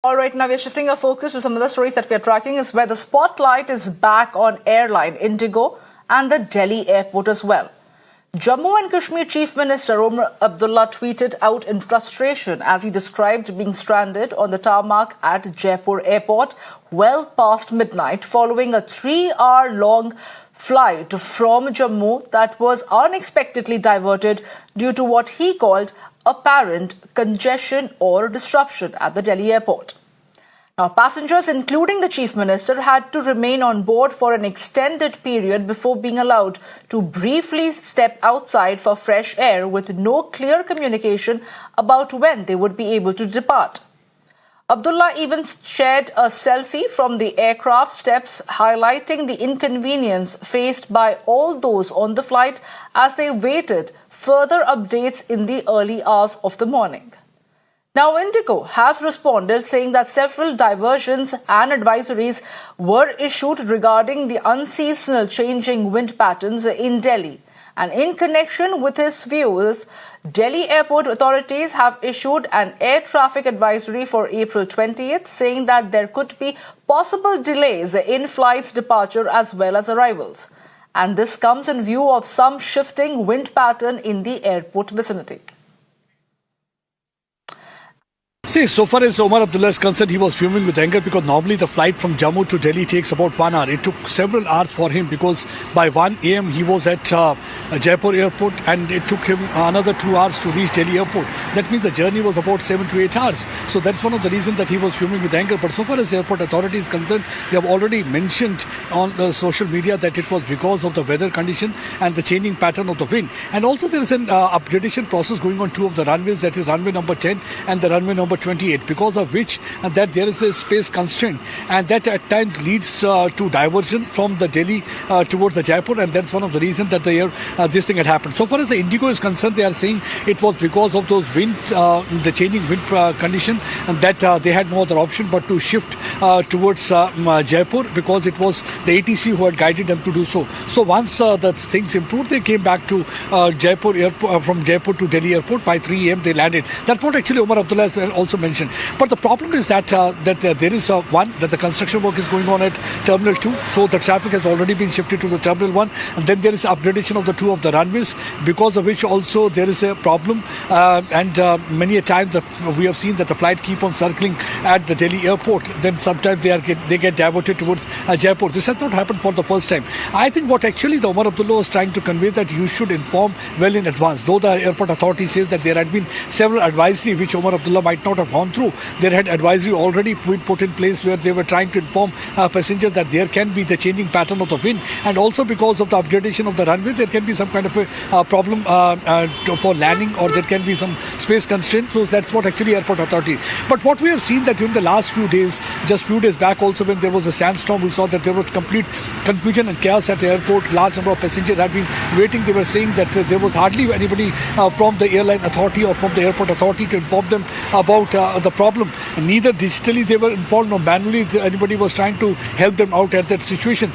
All right, now we're shifting our focus to some of the stories that we're tracking is where the spotlight is back on Airline, IndiGo and the Delhi airport as well. Jammu and Kashmir Chief Minister Omar Abdullah tweeted out in frustration as he described being stranded on the tarmac at Jaipur airport well past midnight following a 3-hour-long flight from Jammu that was unexpectedly diverted due to what he called apparent congestion or disruption at the Delhi airport. Now, passengers, including the Chief Minister, had to remain on board for an extended period before being allowed to briefly step outside for fresh air with no clear communication about when they would be able to depart. Abdullah even shared a selfie from the aircraft steps, highlighting the inconvenience faced by all those on the flight as they waited further updates in the early hours of the morning. Now, IndiGo has responded saying that several diversions and advisories were issued regarding the unseasonal changing wind patterns in Delhi. And in connection with his views, Delhi airport authorities have issued an air traffic advisory for April 20th, saying that there could be possible delays in flights departure as well as arrivals. And this comes in view of some shifting wind pattern in the airport vicinity. See, so far as Omar Abdullah is concerned, he was fuming with anger because normally the flight from Jammu to Delhi takes about 1 hour. It took several hours for him because by 1 a.m. he was at Jaipur airport and it took him another 2 hours to reach Delhi airport. That means the journey was about 7 to 8 hours. So that's one of the reasons that he was fuming with anger. But so far as the airport authority is concerned, they have already mentioned on the social media that it was because of the weather condition and the changing pattern of the wind. And also there is an upgradation process going on two of the runways, that is runway number 10 and the runway number 28, because of which that there is a space constraint and that at times leads to diversion from the Delhi towards the Jaipur, and that's one of the reasons that this thing had happened. So far as the IndiGo is concerned, they are saying it was because of those wind, the changing wind condition, and that they had no other option but to shift towards Jaipur because it was the ATC who had guided them to do so. So once the things improved, they came back to Jaipur airport, from Jaipur to Delhi airport. By 3 a.m. they landed. That's what actually Omar Abdullah has also mentioned. But the problem is that there is one, that the construction work is going on at Terminal 2. So the traffic has already been shifted to the Terminal 1. And then there is upgradation of the two of the runways, because of which also there is a problem. And many a time we have seen that the flight keep on circling at the Delhi airport. Then sometimes they get diverted towards Jaipur. This has not happened for the first time. I think what actually the Omar Abdullah was trying to convey, that you should inform well in advance. Though the airport authority says that there had been several advisory which Omar Abdullah might not have gone through. There had advisory already put in place where they were trying to inform passengers that there can be the changing pattern of the wind, and also because of the upgradation of the runway, there can be some kind of a problem for landing, or there can be some space constraint. So that's what actually airport authority. But what we have seen that during the last few days, just few days back also, when there was a sandstorm, we saw that there was complete confusion and chaos at the airport. Large number of passengers had been waiting. They were saying that there was hardly anybody from the airline authority or from the airport authority to inform them about the problem. Neither digitally they were informed nor manually anybody was trying to help them out at that situation.